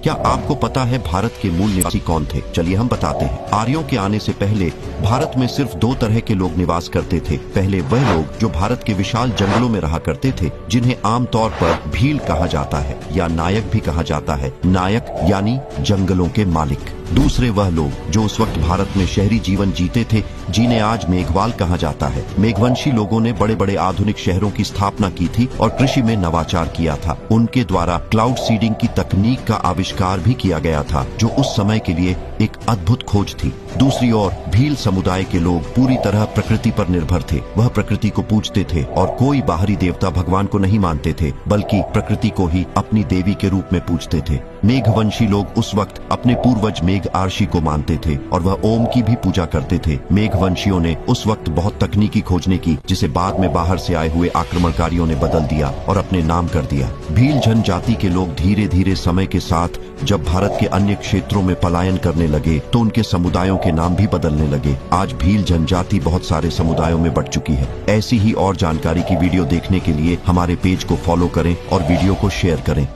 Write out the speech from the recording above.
क्या आपको पता है भारत के मूल निवासी कौन थे? चलिए हम बताते हैं। आर्यों के आने से पहले भारत में सिर्फ दो तरह के लोग निवास करते थे। पहले वह लोग जो भारत के विशाल जंगलों में रहा करते थे, जिन्हें आमतौर पर भील कहा जाता है या नायक भी कहा जाता है। नायक यानी जंगलों के मालिक। दूसरे वह लोग जो उस वक्त भारत में शहरी जीवन जीते थे, जिन्हें आज मेघवाल कहा जाता है। मेघवंशी लोगों ने बड़े बड़े आधुनिक शहरों की स्थापना की थी और कृषि में नवाचार किया था। उनके द्वारा क्लाउड सीडिंग की तकनीक का आविष्कार भी किया गया था, जो उस समय के लिए एक अद्भुत खोज थी। दूसरी ओर भील समुदाय के लोग पूरी तरह प्रकृति पर निर्भर थे। वह प्रकृति को पूजते थे और कोई बाहरी देवता भगवान को नहीं मानते थे, बल्कि प्रकृति को ही अपनी देवी के रूप में पूजते थे। मेघवंशी लोग उस वक्त अपने पूर्वज मेघ आर्षि को मानते थे और वह ओम की भी पूजा करते थे। मेघवंशियों ने उस वक्त बहुत तकनीकी खोजने की, जिसे बाद में बाहर से आए हुए आक्रमणकारियों ने बदल दिया और अपने नाम कर दिया। भील जनजाति के लोग धीरे धीरे समय के साथ जब भारत के अन्य क्षेत्रों में पलायन करने लगे, तो उनके समुदायों के नाम भी बदलने लगे। आज भील जनजाति बहुत सारे समुदायों में बंट चुकी है। ऐसी ही और जानकारी की वीडियो देखने के लिए हमारे पेज को फॉलो करें और वीडियो को शेयर करें।